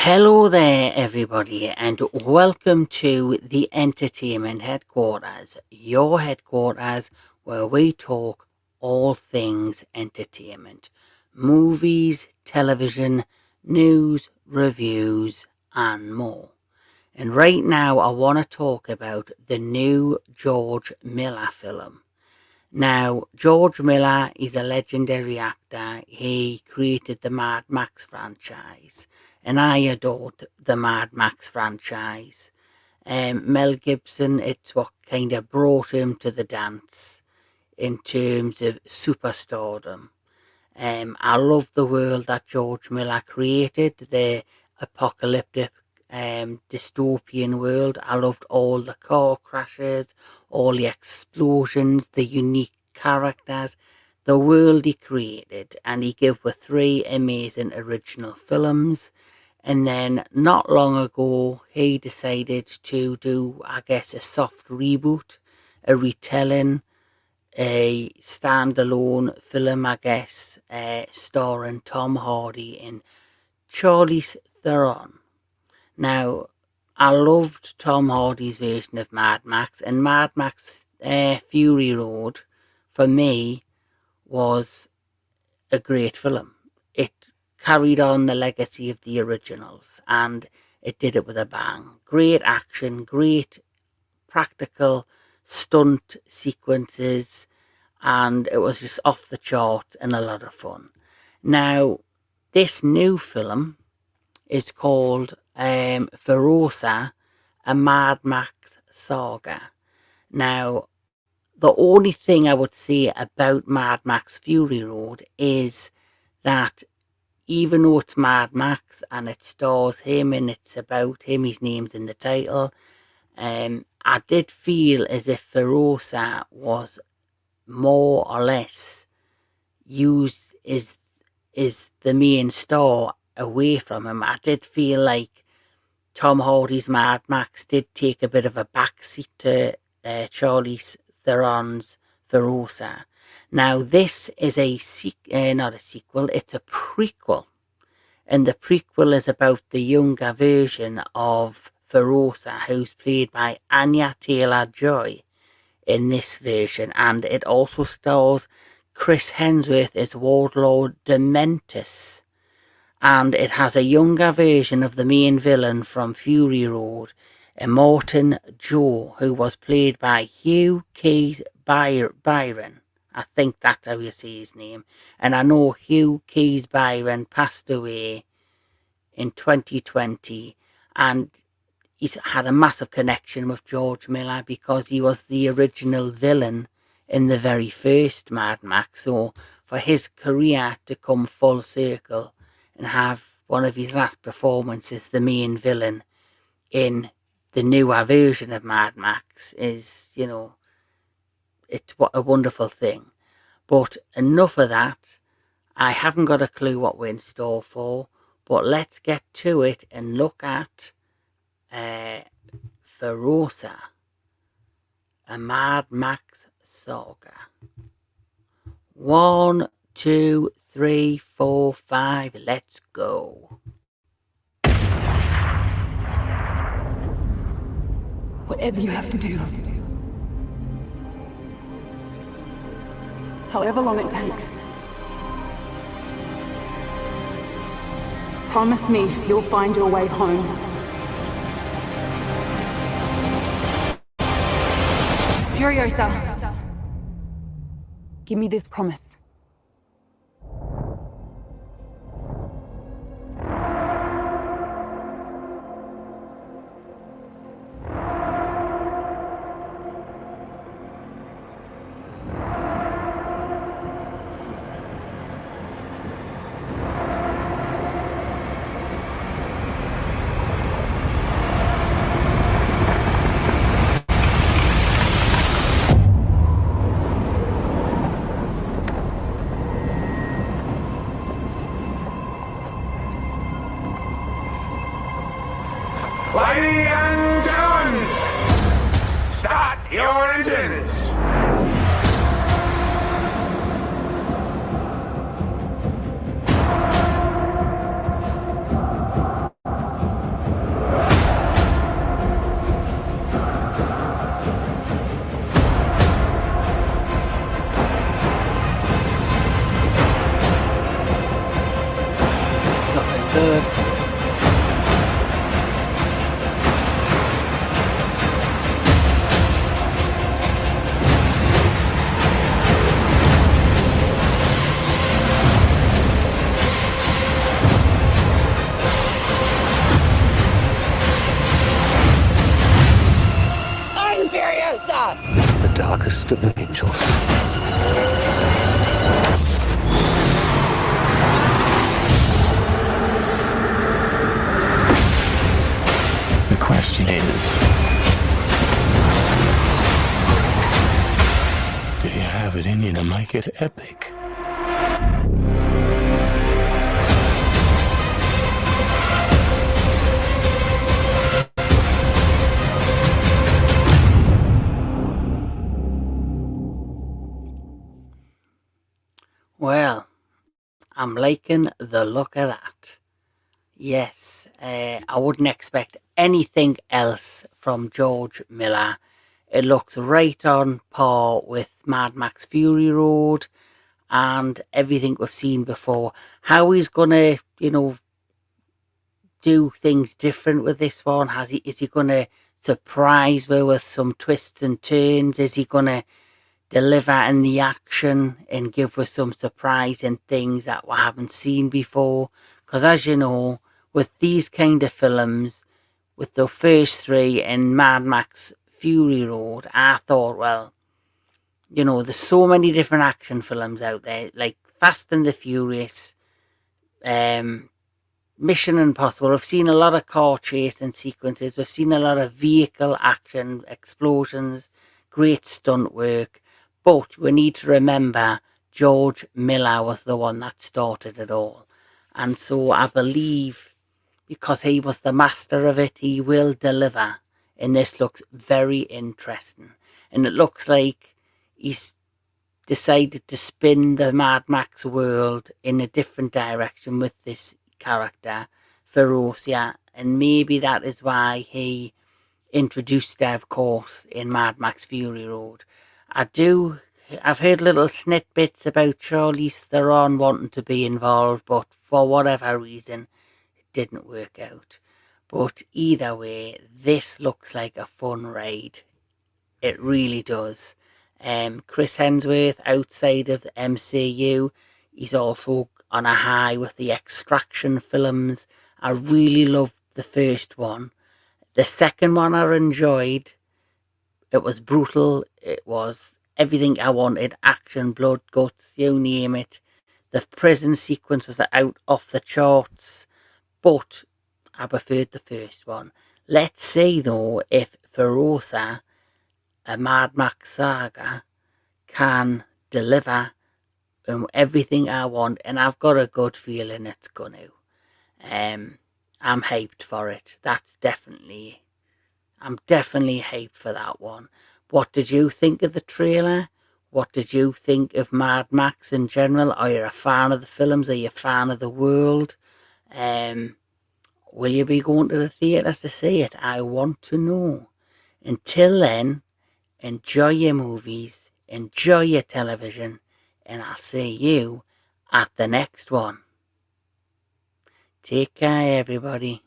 Hello there, everybody, and welcome to the Entertainment Headquarters, your headquarters where we talk all things entertainment, movies, television, news, reviews, and more. And right now, I want to talk about the new George Miller film. Now, George Miller is a legendary actor. He created the Mad Max franchise, and I adored the Mad Max franchise. Mel Gibson, it's what kind of brought him to the dance in terms of superstardom. I love the world that George Miller created, the apocalyptic dystopian world. I loved all the car crashes, all the explosions, the unique characters, the world he created, and he gave us 3 amazing original films. And then not long ago, he decided to do, I guess, a soft reboot, a retelling, a standalone film, I guess, starring Tom Hardy and Charlize Theron. Now, I loved Tom Hardy's version of Mad Max, and Mad Max Fury Road, for me, was a great film. It carried on the legacy of the originals, and it did it with a bang. Great action, great practical stunt sequences, and it was just off the chart and a lot of fun. Now, this new film is called Furiosa, a Mad Max Saga. Now, the only thing I would say about Mad Max Fury Road is that even though it's Mad Max and it stars him and it's about him, his name's in the title, I did feel as if Furiosa was more or less used as the main star away from him. I did feel like Tom Hardy's Mad Max did take a bit of a backseat to Charlize Theron's Furiosa. Now, this is not a sequel, it's a prequel. And the prequel is about the younger version of Furiosa, who's played by Anya Taylor-Joy in this version. And it also stars Chris Hemsworth as Warlord Dementus. And it has a younger version of the main villain from Fury Road, Immortan Joe, who was played by Hugh Keys Byron. I think that's how you say his name. And I know Hugh Keys Byron passed away in 2020, and he's had a massive connection with George Miller because he was the original villain in the very first Mad Max. So for his career to come full circle and have one of his last performances, the main villain in the newer version of Mad Max, is, it's what a wonderful thing. But enough of that. I haven't got a clue what we're in store for, but let's get to it and look at Furiosa, a Mad Max Saga. 1, 2, 3, 4, 5, let's go. Whatever you have to do. However long it takes. Promise me you'll find your way home. Furiosa. Give me this promise. and gentlemen, start your engines. Looking good. I'm Furiosa! The darkest of angels. The question is, do you have it in you to make it epic? Well, I'm liking the look of that. Yes, I wouldn't expect anything else from George Miller. It looks right on par with Mad Max Fury Road and everything we've seen before. How he's gonna, do things different with this one? Is he gonna surprise me with some twists and turns? Is he gonna deliver in the action and give us some surprising things that we haven't seen before? Because as you know, with these kind of films, with the first three and Mad Max Fury Road, I thought, well, there's so many different action films out there, like Fast and the Furious, Mission Impossible. We've seen a lot of car chasing sequences. We've seen a lot of vehicle action, explosions, great stunt work. But we need to remember George Miller was the one that started it all. And so I believe because he was the master of it, he will deliver. And this looks very interesting. And it looks like he's decided to spin the Mad Max world in a different direction with this character, Furiosa. And maybe that is why he introduced her, of course, in Mad Max Fury Road. I've heard little snippets about Charlize Theron wanting to be involved, but for whatever reason, it didn't work out. But either way, this looks like a fun ride. It really does. Chris Hemsworth, outside of the MCU, he's also on a high with the Extraction films. I really loved the first one. The second one I enjoyed. It was brutal. It was everything I wanted. Action, blood, guts, you name it. The prison sequence was out off the charts. But I preferred the first one. Let's see though if Furiosa, a Mad Max Saga, can deliver everything I want, and I've got a good feeling it's going to. I'm hyped for it. I'm definitely hyped for that one. What did you think of the trailer? What did you think of Mad Max in general? Are you a fan of the films? Are you a fan of the world? Will you be going to the theatres to see it? I want to know. Until then, enjoy your movies, enjoy your television, and I'll see you at the next one. Take care, everybody.